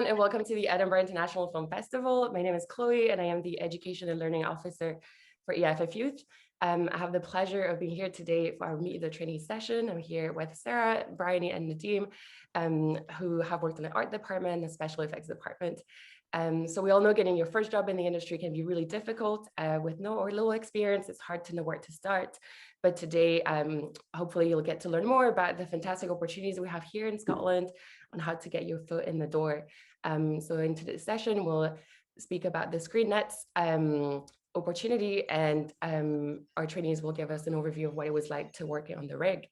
everyone, and welcome to the Edinburgh International Film Festival. My name is Chloe, and I am the Education and Learning Officer for EIFF Youth. I have the pleasure of being here today for our Meet the Trainee session. I'm here with Sarah, Bryony, and Nadim, who have worked in the art department, the special effects department. So we all know getting your first job in the industry can be really difficult. With no or little experience, it's hard to know where to start. But today, hopefully you'll get to learn more about the fantastic opportunities we have here in Scotland on how to get your foot in the door. So in today's session, we'll speak about the Screen Nets opportunity, and our trainees will give us an overview of what it was like to work on the rig.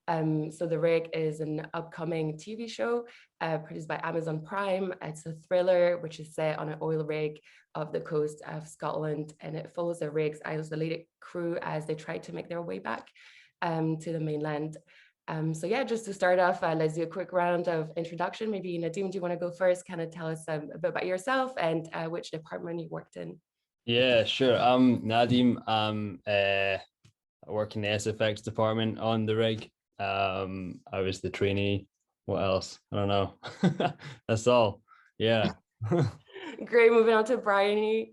So The Rig is an upcoming TV show produced by Amazon Prime. It's a thriller which is set on an oil rig off the coast of Scotland, and it follows the rig's isolated crew as they try to make their way back to the mainland. So yeah, just to start off, let's do a quick round of introduction. Maybe Nadim, do you want to go first? Kind of tell us a bit about yourself and which department you worked in. Yeah, sure. I'm Nadim. I work in the SFX department on the rig. I was the trainee. What else? I don't know. That's all. Yeah. Great. Moving on to Bryony.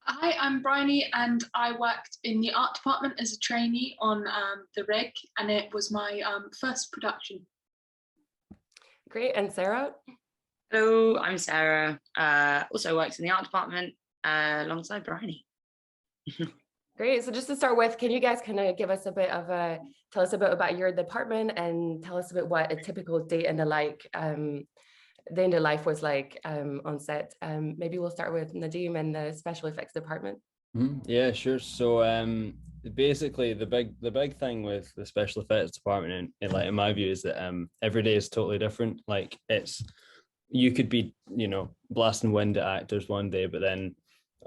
Hi, I'm Bryony, and I worked in the art department as a trainee on the rig, and it was my first production. Great. And Sarah? Hello, I'm Sarah. Also works in the art department alongside Bryony. Great. So just to start with, can you guys kind of give us a bit of tell us a bit about your department and tell us a bit what a typical day in the life was like on set. Maybe we'll start with Nadim and the special effects department. Yeah, sure. So basically the big thing with the special effects department in my view is that every day is totally different. Like you could be, blasting wind at actors one day, but then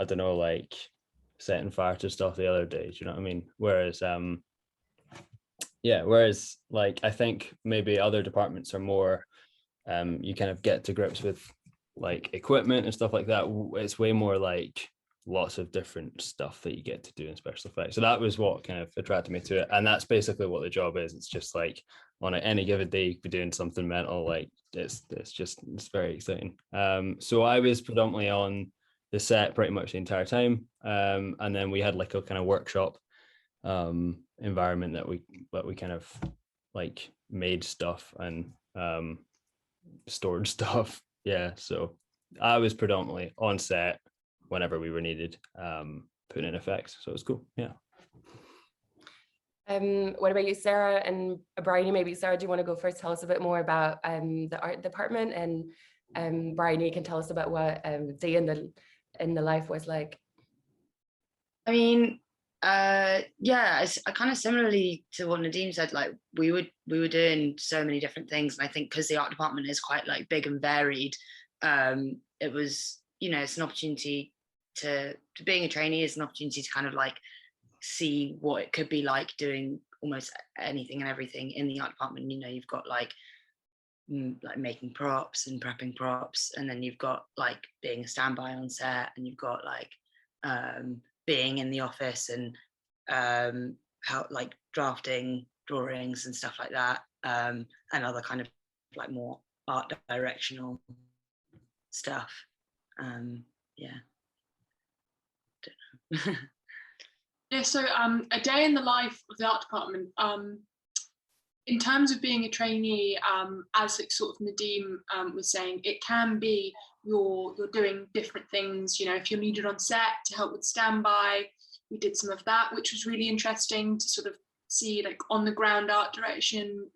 I don't know, like setting fire to stuff the other day. Do you know what I mean? Whereas like I think maybe other departments are more you kind of get to grips with like equipment and stuff like that. It's way more like lots of different stuff that you get to do in special effects. So that was what kind of attracted me to it. And that's basically what the job is. It's just like on any given day you could be doing something mental. Like it's very exciting. So I was predominantly on the set pretty much the entire time. And then we had like a kind of workshop environment that we kind of like made stuff and stored stuff. Yeah, so I was predominantly on set whenever we were needed, putting in effects, so it was cool. Yeah. What about you, Sarah and Bryony? Maybe Sarah, do you want to go first? Tell us a bit more about the art department, and Bryony can tell us about what day in the life was like. I mean, yeah, I kind of similarly to what Nadim said, like we were doing so many different things, and I think because the art department is quite like big and varied, it was, it's an opportunity to being a trainee is an opportunity to kind of like see what it could be like doing almost anything and everything in the art department. You've got like making props and prepping props, and then you've got like being a standby on set, and you've got like being in the office and how like drafting drawings and stuff like that, and other kind of like more art directional stuff. Yeah. Don't know. Yeah, so a day in the life of the art department, in terms of being a trainee, as like sort of Nadim was saying, it can be you're doing different things. If you're needed on set to help with standby, we did some of that, which was really interesting to sort of see like on the ground art direction,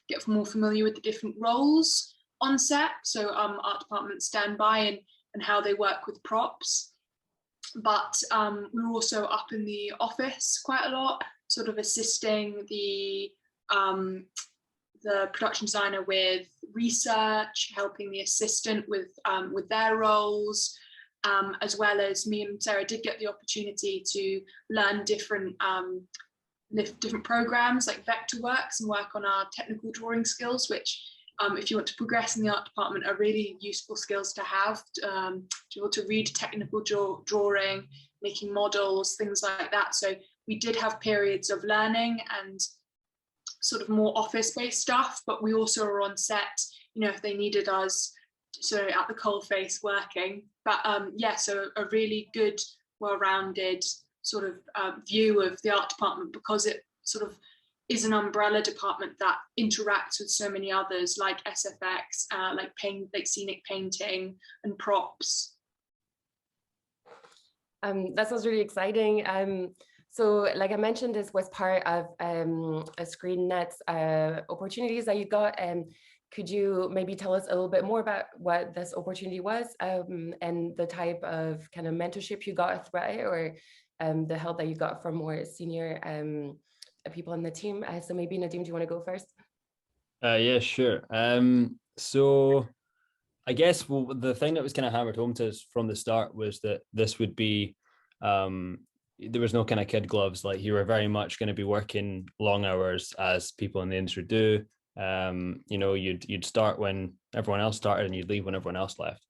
get more familiar with the different roles on set. So art department standby and how they work with props. But we were also up in the office quite a lot, sort of assisting the production designer with research, helping the assistant with their roles, as well as me and Sarah did get the opportunity to learn different programs like Vectorworks and work on our technical drawing skills, which if you want to progress in the art department are really useful skills to have, to be able to read technical drawing, making models, things like that. So we did have periods of learning and sort of more office-based stuff, but we also were on set, if they needed us so at the coalface working. But yeah, so a really good, well-rounded sort of view of the art department, because it sort of is an umbrella department that interacts with so many others, like SFX, like scenic painting and props. That sounds really exciting. So like I mentioned, this was part of a ScreenNet's opportunities that you got. Could you maybe tell us a little bit more about what this opportunity was, and the type of kind of mentorship you got throughout it, or the help that you got from more senior people on the team? So maybe Nadeem, do you want to go first? Yeah, sure. So I guess the thing that was kind of hammered home to us from the start was that this would be, there was no kind of kid gloves. Like, you were very much going to be working long hours as people in the industry do. You know, you'd start when everyone else started and you'd leave when everyone else left.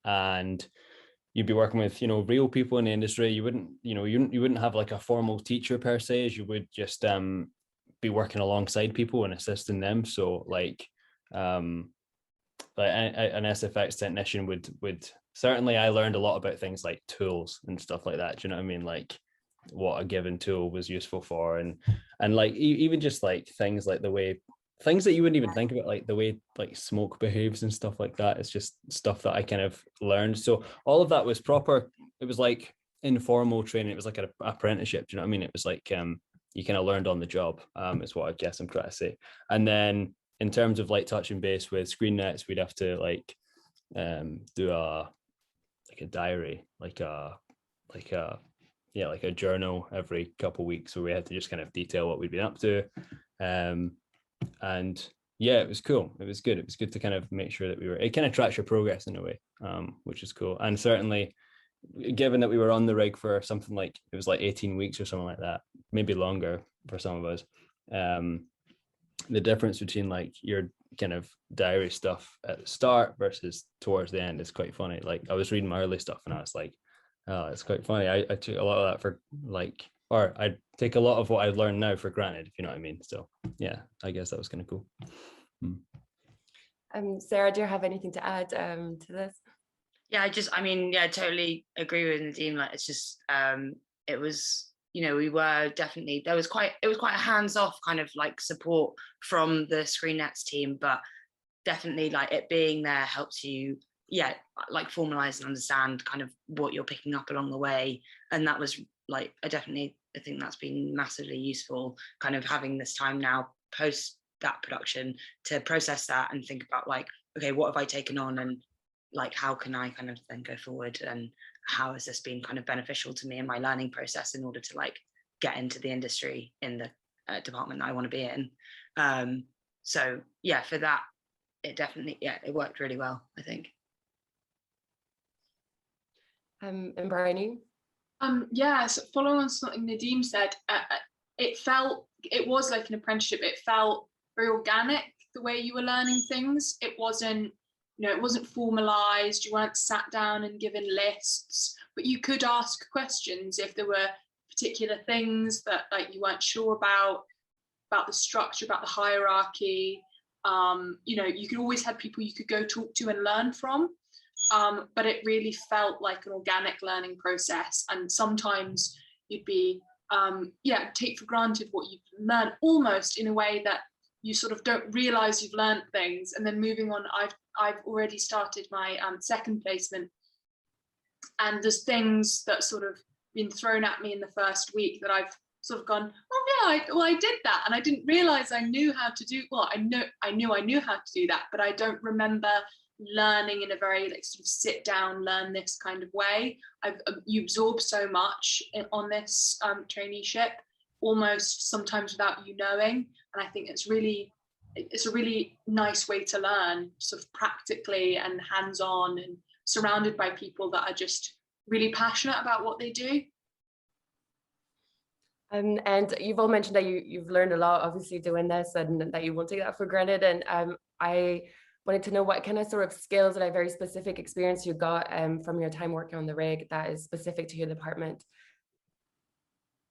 And you'd be working with, you know, real people in the industry. You wouldn't have like a formal teacher per se, as you would just be working alongside people and assisting them. So like an SFX technician would certainly, I learned a lot about things like tools and stuff like that. Do you know what I mean? Like what a given tool was useful for, and like even just like things like the way things that you wouldn't even think about, like the way like smoke behaves and stuff like that. It's just stuff that I kind of learned. So all of that was proper. It was like informal training. It was like an apprenticeship. Do you know what I mean? It was like you kind of learned on the job, is what I guess I'm trying to say. And then in terms of like touching base with ScreenNets, we'd have to like do a diary, like a journal every couple of weeks, where we had to just kind of detail what we'd been up to. And yeah, it was cool. It was good. It was good to kind of make sure that it kind of tracks your progress in a way, which is cool. And certainly, given that we were on the rig for something like, it was like 18 weeks or something like that, maybe longer for some of us, the difference between like your kind of diary stuff at the start versus towards the end is quite funny. Like, I was reading my early stuff and I was like, oh, it's quite funny. I took a lot of that for like, or I take a lot of what I learned now for granted, if you know what I mean. So yeah, I guess that was kind of cool. Sarah, do you have anything to add to this? Yeah, I totally agree with Nadeem. Like, it's just, it was, you know, we were definitely, it was quite a hands-off kind of like support from the ScreenNets team, but definitely like it being there helps you, yeah, like formalize and understand kind of what you're picking up along the way. And that was like, I think that's been massively useful, kind of having this time now post that production to process that and think about like, okay, what have I taken on, and like how can I kind of then go forward, and how has this been kind of beneficial to me in my learning process in order to like get into the industry in the department that I want to be in. So yeah, for that, it definitely, yeah, it worked really well, I think. And BRYONY? Yeah, so following on something Nadeem said, it was like an apprenticeship. It felt very organic, the way you were learning things. It wasn't formalized. You weren't sat down and given lists, but you could ask questions if there were particular things that like you weren't sure about the structure, about the hierarchy. You know, you could always have people you could go talk to and learn from. But it really felt like an organic learning process. And sometimes you'd be, take for granted what you've learned, almost in a way that you sort of don't realize you've learned things. And then moving on, I've already started my second placement. And there's things that sort of been thrown at me in the first week that I've sort of gone, oh yeah, I did that. And I didn't realize I knew how to do, well, I knew I knew how to do that, but I don't remember learning in a very like sort of sit down, learn this kind of way. You absorb so much on this traineeship, almost sometimes without you knowing. And I think it's a really nice way to learn, sort of practically and hands-on, and surrounded by people that are just really passionate about what they do. And you've all mentioned that you've learned a lot, obviously, doing this, and that you won't take that for granted. And I wanted to know what kind of sort of skills and a very specific experience you got from your time working on the rig that is specific to your department.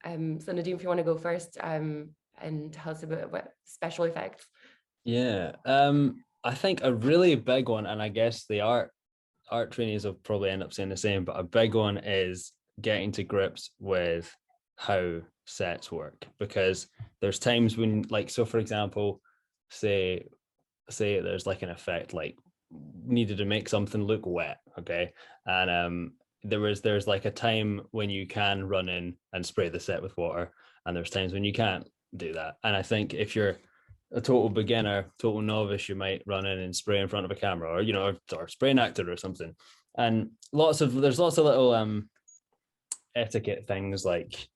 So Nadeem, if you want to go first and tell us about what special effects. Yeah. I think a really big one, and I guess the art trainees will probably end up saying the same, but a big one is getting to grips with how sets work, because there's times when, like, so for example, say there's like an effect, like needed to make something look wet, okay, and there's like a time when you can run in and spray the set with water, and there's times when you can't do that. And I think if you're a total beginner, total novice, you might run in and spray in front of a camera, or or spray an actor or something. And there's lots of little etiquette things, like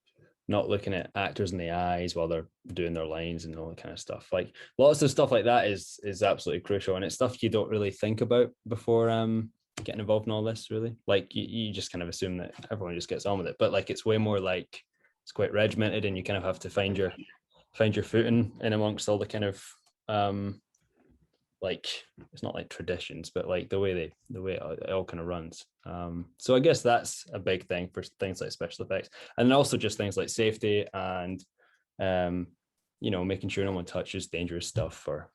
not looking at actors in the eyes while they're doing their lines and all that kind of stuff. Like lots of stuff like that is absolutely crucial, and it's stuff you don't really think about before getting involved in all this, really. Like you just kind of assume that everyone just gets on with it, but like it's way more like it's quite regimented, and you kind of have to find your footing in amongst all the kind of like, it's not like traditions, but like the way it all kind of runs. So I guess that's a big thing for things like special effects, and also just things like safety and making sure no one touches dangerous stuff. Or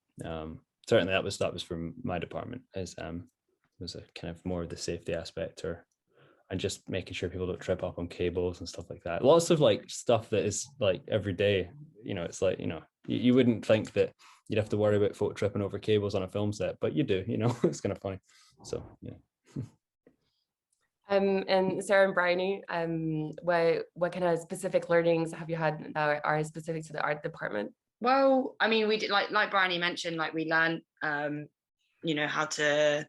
certainly that was from my department, was a kind of more of the safety aspect, and just making sure people don't trip up on cables and stuff like that. Lots of like stuff that is like every day, it's like, you wouldn't think that you'd have to worry about folk tripping over cables on a film set, but you do, it's kind of funny. So, yeah. And Sarah and Bryony, what kind of specific learnings have you had that are specific to the art department? Well, I mean, we did, like Bryony mentioned, like we learned, how to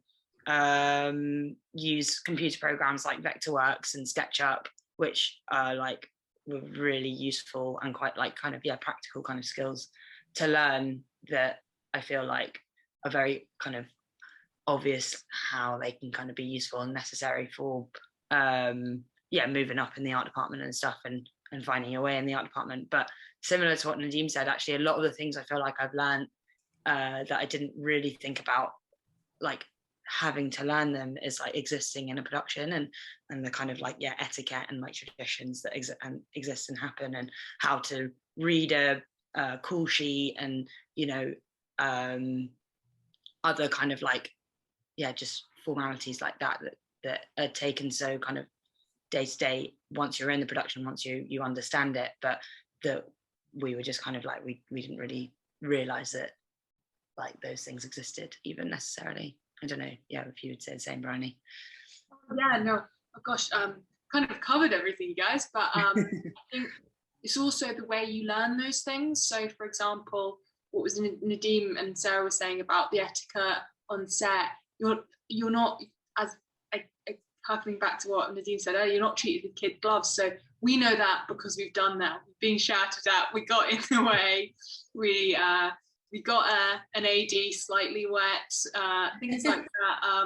use computer programs like Vectorworks and SketchUp, which are like were really useful and quite like kind of practical kind of skills to learn, that I feel like are very kind of obvious how they can kind of be useful and necessary for moving up in the art department and stuff, and finding your way in the art department. But similar to what Nadim said, actually a lot of the things I feel like I've learned that I didn't really think about, like having to learn them, is like existing in a production, and the kind of like etiquette and like traditions that exist and happen, and how to read a call sheet, and other kind of like just formalities like that are taken so kind of day to day once you're in the production, once you understand it, but that we were just kind of like we didn't really realize that like those things existed even necessarily. I don't know, if you would say the same, Bryony. No, oh gosh, kind of covered everything, you guys, but I think it's also the way you learn those things. So for example, what was Nadim and Sarah were saying about the etiquette on set, you're not, as harkening back to what Nadim said earlier, you're not treated with kid gloves. So we know that because we've done that. We've been shouted at, we got in the way, we got an AD slightly wet, things like that.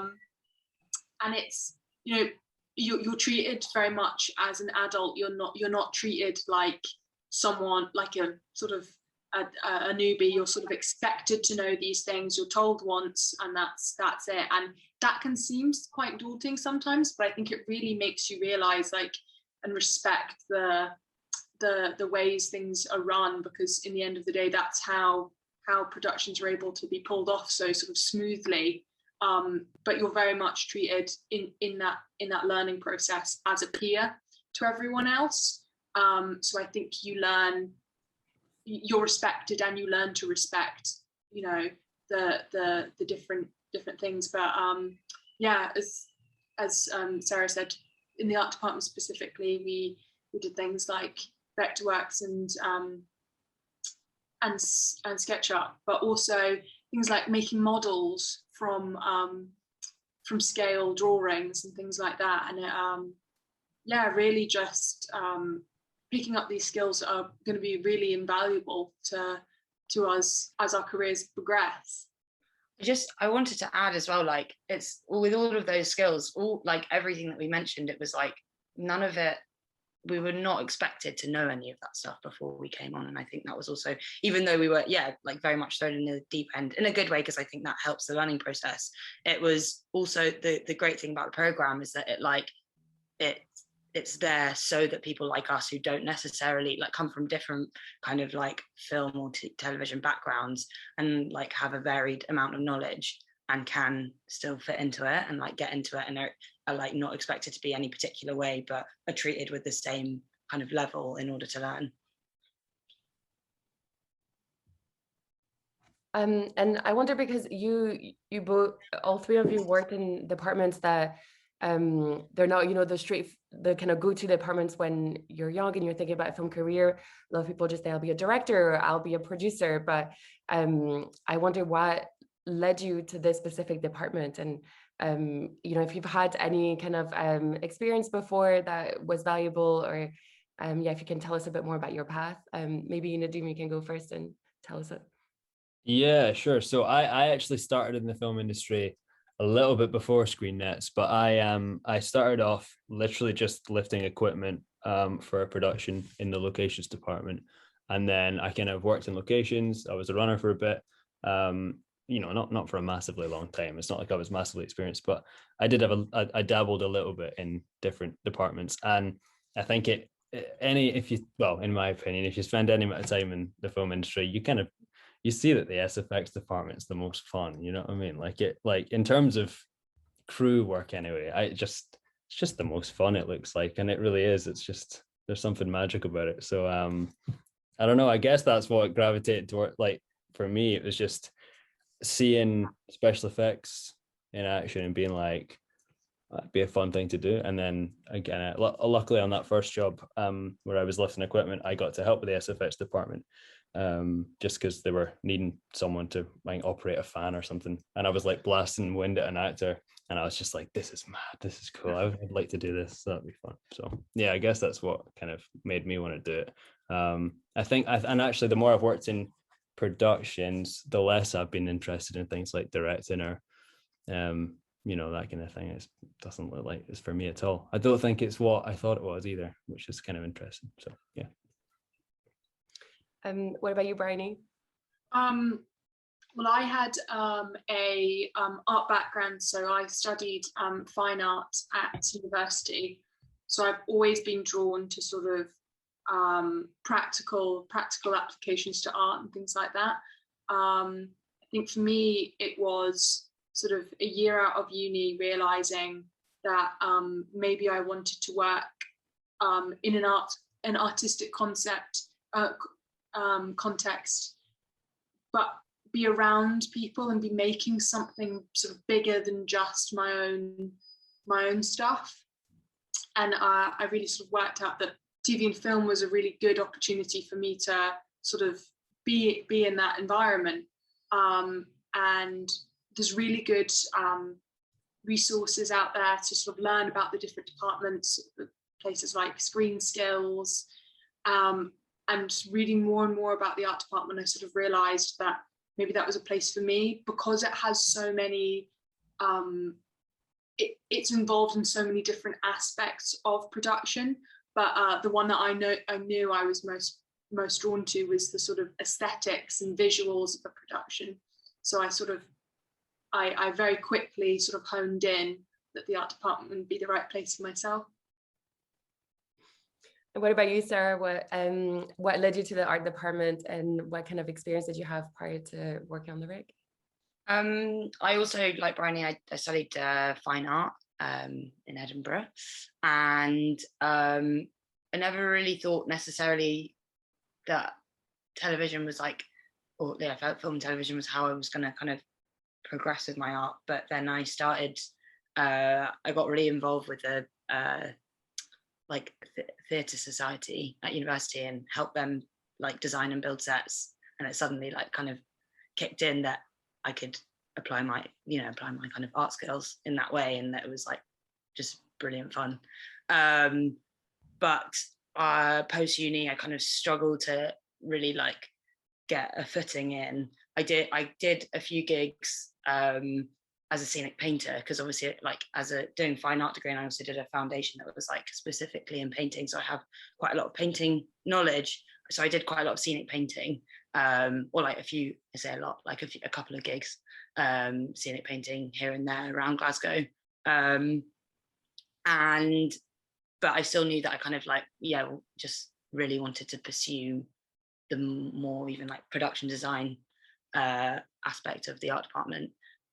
And it's, you're treated very much as an adult. You're not treated like someone, like a sort of a newbie. You're sort of expected to know these things. You're told once, and that's it. And that can seem quite daunting sometimes, but I think it really makes you realize, like, and respect the ways things are run, because in the end of the day, that's how productions are able to be pulled off so sort of smoothly. But you're very much treated in that learning process as a peer to everyone else. So I think you're respected, and you learn to respect, the different things. But as Sarah said, in the art department specifically, we did things like Vectorworks and SketchUp, but also things like making models from scale drawings and things like that. And it, really just picking up these skills are going to be really invaluable to us as our careers progress. I wanted to add as well, like, it's with all of those skills, all like everything that we mentioned, it was like none of it, we were not expected to know any of that stuff before we came on. And I think that was also, even though we were like very much thrown in the deep end in a good way, because I think that helps the learning process, it was also the great thing about the program is that it it's there so that people like us who don't necessarily like come from different kind of like film or television backgrounds and like have a varied amount of knowledge and can still fit into it and like get into it and are like not expected to be any particular way, but are treated with the same kind of level in order to learn. And I wonder, because you both, all three of you, worked in departments that they're not, the kind of go-to departments when you're young and you're thinking about a film career. A lot of people just say, I'll be a director or I'll be a producer, but I wonder what led you to this specific department, and if you've had any kind of experience before that was valuable, or if you can tell us a bit more about your path. Maybe Nadim, you can go first and tell us it. Yeah, sure. So I actually started in the film industry a little bit before Screen Nets, but I started off literally just lifting equipment for a production in the locations department, and then I kind of worked in locations. I was a runner for a bit, not for a massively long time. It's not like I was massively experienced, but I did have I dabbled a little bit in different departments, and I think in my opinion, if you spend any amount of time in the film industry, you see that the SFX department's the most fun, you know what I mean? Like in terms of crew work anyway, it's just the most fun it looks like, and it really is. It's just, there's something magic about it. So I don't know, I guess that's what gravitated toward. Like for me, it was just seeing special effects in action and being like, that'd be a fun thing to do. And then again, luckily on that first job where I was lifting equipment, I got to help with the SFX department. Just because they were needing someone to like operate a fan or something, and I was like blasting wind at an actor, and I was just like, this is mad, this is cool, I'd like to do this, so that'd be fun. So yeah, I guess that's what kind of made me want to do it. I think and actually the more I've worked in productions, the less I've been interested in things like directing or that kind of thing. It doesn't look like it's for me at all. I don't think it's what I thought it was either, which is kind of interesting. So yeah. What about you, Bryony? Well, I had a art background, so I studied fine art at university. So I've always been drawn to sort of practical applications to art and things like that. I think for me, it was sort of a year out of uni realizing that maybe I wanted to work in an artistic context, but be around people and be making something sort of bigger than just my own stuff. And I really sort of worked out that TV and film was a really good opportunity for me to sort of be in that environment. And there's really good resources out there to sort of learn about the different departments, places like Screen Skills. And reading more and more about the art department, I sort of realized that maybe that was a place for me, because it has so many, it's involved in so many different aspects of production. But the one that I knew I was most drawn to was the sort of aesthetics and visuals of the production. So I very quickly sort of honed in that the art department would be the right place for myself. And what about you, Sarah? What led you to the art department, and what kind of experience did you have prior to working on the rig? I also, like Bryony, I studied fine art in Edinburgh, and I never really thought necessarily that television was like, or yeah, film and television was how I was going to kind of progress with my art. But then I started, I got really involved with the theatre society at university and helped them like design and build sets, and it suddenly like kind of kicked in that I could apply my kind of art skills in that way, and that it was like just brilliant fun. But post uni, I kind of struggled to really like get a footing in. I did a few gigs as a scenic painter, because obviously like doing fine art degree, and I also did a foundation that was like specifically in painting, so I have quite a lot of painting knowledge. So I did quite a lot of scenic painting, or like a couple of gigs, scenic painting here and there around Glasgow. But but I still knew that I kind of like, yeah, just really wanted to pursue the more even like production design aspect of the art department.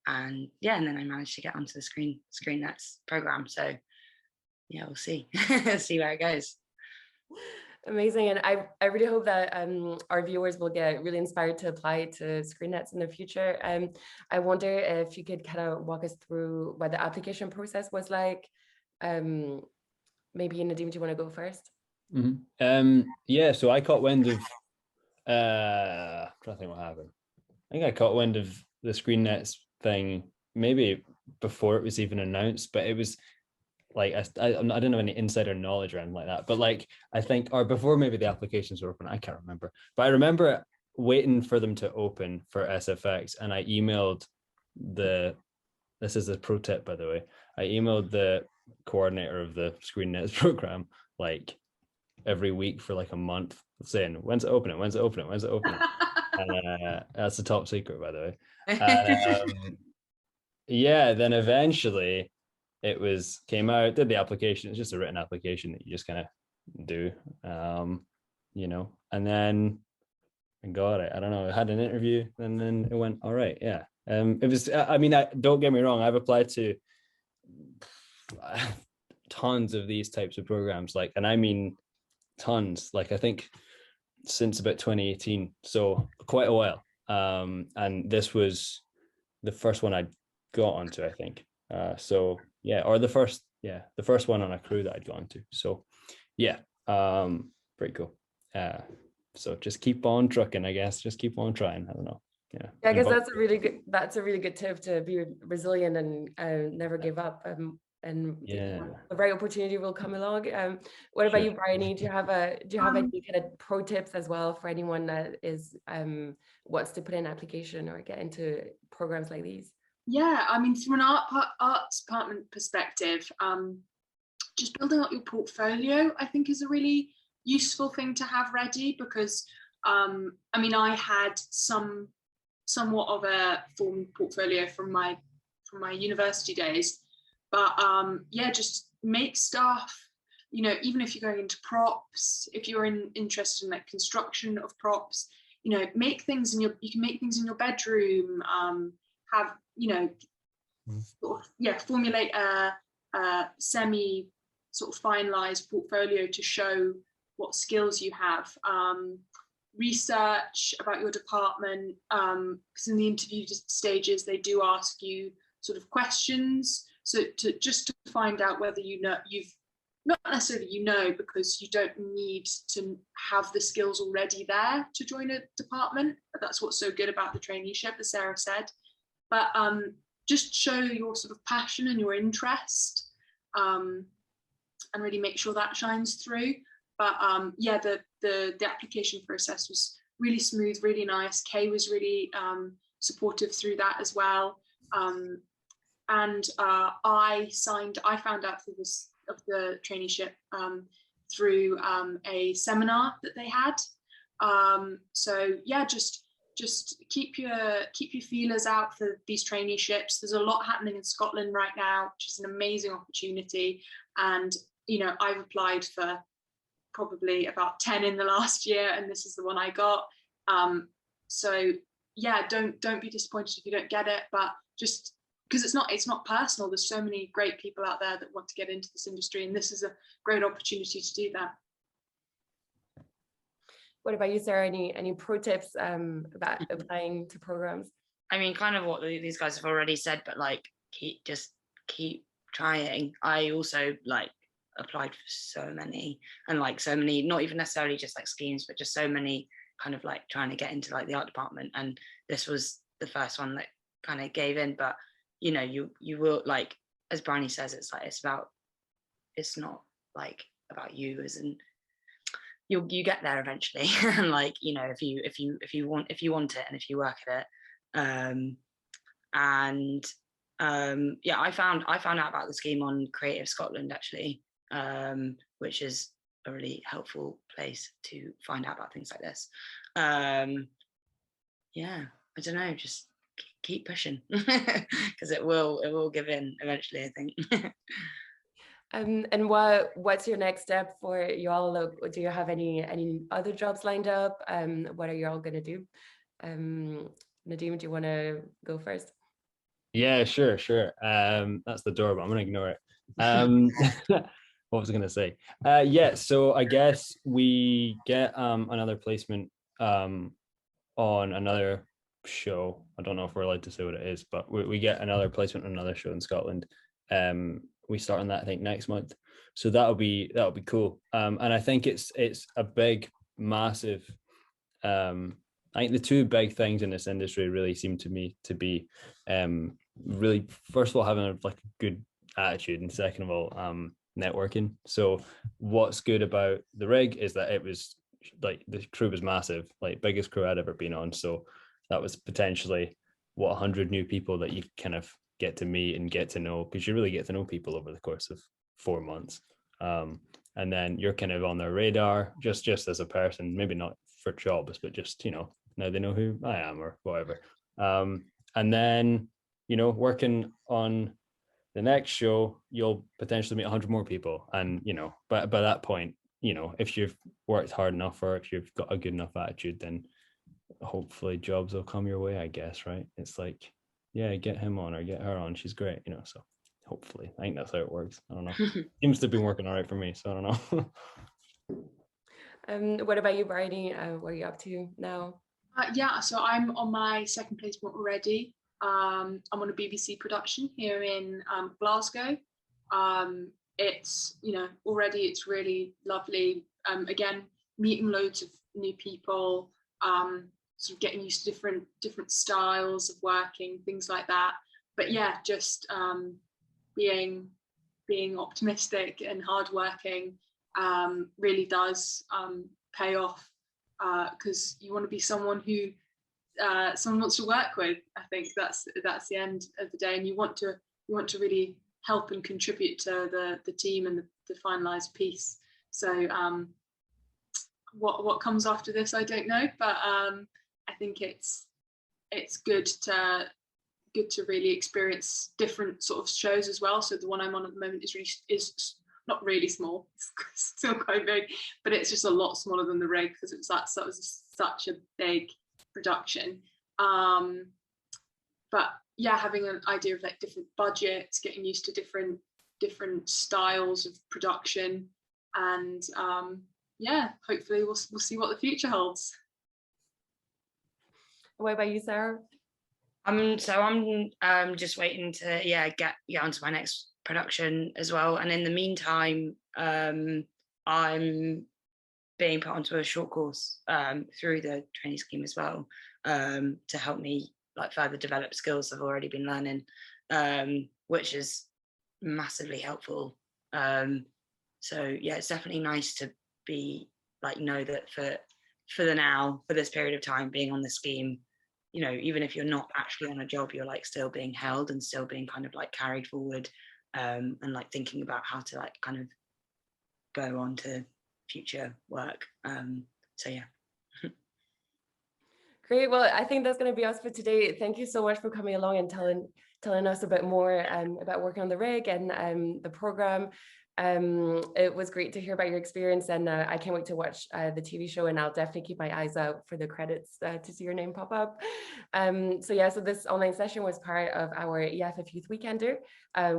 And yeah, and then I managed to get onto the Screen Nets program. So yeah, we'll see. See where it goes. Amazing. And I really hope that our viewers will get really inspired to apply to Screen Nets in the future. I wonder if you could kind of walk us through what the application process was like. Maybe Nadeem, do you want to go first? Yeah, so I caught wind of I'm trying to think what happened. I think I caught wind of the Screen Nets thing maybe before it was even announced, but it was like I didn't have any insider knowledge or anything like that, but like I think, or before maybe the applications were open, I can't remember, but I remember waiting for them to open for SFX, and I emailed this is a pro tip, by the way, I emailed the coordinator of the Screen Nets program like every week for like a month, saying when's it opening, when's it opening, when's it opening. And that's a top secret, by the way. Yeah, then eventually it came out, did the application. It's just a written application that you just kind of do, you know, and then I got it. I don't know, I had an interview and then it went all right. Yeah. It was, I mean, don't get me wrong, I've applied to tons of these types of programs, like, and I mean tons, like I think since about 2018, so quite a while. And this was the first one I got onto, I think. So yeah, or the first one on a crew that I'd gone to. So yeah, pretty cool. So just keep on trucking, I guess. Just keep on trying. I don't know. Yeah. I guess that's a really good tip, to be resilient and never give up. And yeah, the right opportunity will come along. What about you, Bryony? Do you have any kind of pro tips as well for anyone that is wants to put in an application or get into programs like these? Yeah, I mean, from an arts department perspective, just building up your portfolio, I think, is a really useful thing to have ready, because I mean, I had somewhat of a formed portfolio from my university days, but yeah, just make stuff, you know, even if you're going into props, if you're interested in like construction of props, you know, make things you can make things in your bedroom, have, you know, sort of, yeah, formulate a semi sort of finalized portfolio to show what skills you have. Research about your department, because in the interview stages they do ask you sort of questions, so to find out whether you've not necessarily, you know, because you don't need to have the skills already there to join a department. That's what's so good about the traineeship, as Sarah said. But just show your sort of passion and your interest, and really make sure that shines through. But yeah, the application process was really smooth, really nice. Kay was really supportive through that as well. And I found out through the traineeship through a seminar that they had. So yeah, just keep your feelers out for these traineeships. There's a lot happening in Scotland right now, which is an amazing opportunity. And you know, I've applied for probably about 10 in the last year, and this is the one I got. So yeah, don't be disappointed if you don't get it, but just because it's not personal. There's so many great people out there that want to get into this industry, and this is a great opportunity to do that. What about you, Sarah? Any pro tips about applying to programs? I mean, kind of what these guys have already said, but like keep trying. I also like applied for so many, and like so many, not even necessarily just like schemes, but just so many kind of like trying to get into like the art department, and this was the first one that kind of gave in. But you know, you will, like as Bryony says, it's not like about you, as in you get there eventually. And like, you know, if you want it and if you work at it, yeah, I found out about the scheme on Creative Scotland actually, which is a really helpful place to find out about things like this. Yeah, I don't know, just keep pushing, because it will give in eventually, I think. And what's your next step for you all? Do you have any other jobs lined up? What are you all going to do? Nadeem, do you want to go first? Yeah, sure. That's the door, but I'm gonna ignore it. What was I gonna say? Yeah, so I guess we get another placement on another show. I don't know if we're allowed to say what it is, but we get another placement on another show in Scotland. We start on that, I think, next month. So that'll be cool. And I think it's a big, massive. I think the two big things in this industry really seem to me to be really, first of all, having a good attitude, and second of all, networking. So what's good about the rig is that it was like the crew was massive, like biggest crew I'd ever been on. So that was potentially 100 new people that you kind of get to meet and get to know, because you really get to know people over the course of 4 months. And then you're kind of on their radar just as a person, maybe not for jobs, but just, now they know who I am or whatever. And then, working on the next show, you'll potentially meet 100 more people. And, but by that point, if you've worked hard enough or if you've got a good enough attitude, then hopefully jobs will come your way, I guess, right? It's like, yeah, get him on or get her on. She's great, so hopefully. I think that's how it works. I don't know. Seems to have been working all right for me, so I don't know. What about you, Bryony? What are you up to now? Yeah, so I'm on my second placement already. I'm on a BBC production here in Glasgow. It's, already it's really lovely. Again, meeting loads of new people, sort of getting used to different styles of working, things like that. But yeah, just being optimistic and hardworking really does pay off, because you want to be someone who someone wants to work with. I think that's the end of the day, and you want to really help and contribute to the team and the finalized piece. So what comes after this, I don't know, but I think it's good to really experience different sort of shows as well. So the one I'm on at the moment is not really small, it's still quite big, but it's just a lot smaller than the rig, because that was such a big production. But yeah, having an idea of different budgets, getting used to different styles of production, and yeah, hopefully we'll see what the future holds. What about you, Sarah? So I'm just waiting to get onto my next production as well, and in the meantime I'm being put onto a short course through the training scheme as well, to help me further develop skills I've already been learning, which is massively helpful. So yeah, it's definitely nice to be know that for this period of time being on the scheme, even if you're not actually on a job, you're still being held and still being kind of carried forward, and thinking about how to kind of go on to future work. So yeah. Great. Well, I think that's going to be us for today. Thank you so much for coming along and telling us a bit more about working on the rig and the program. It was great to hear about your experience, and I can't wait to watch the TV show, and I'll definitely keep my eyes out for the credits to see your name pop up. So this online session was part of our EIFF Youth Weekender.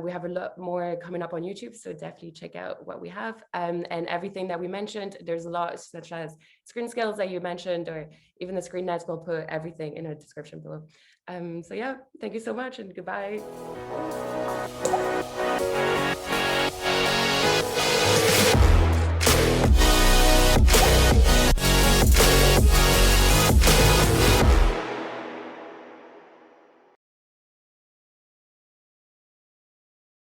We have a lot more coming up on YouTube, so definitely check out what we have, and everything that we mentioned. There's a lot, such as screen skills that you mentioned, or even the screen nets. We'll put everything in a description below. So yeah, thank you so much, and goodbye.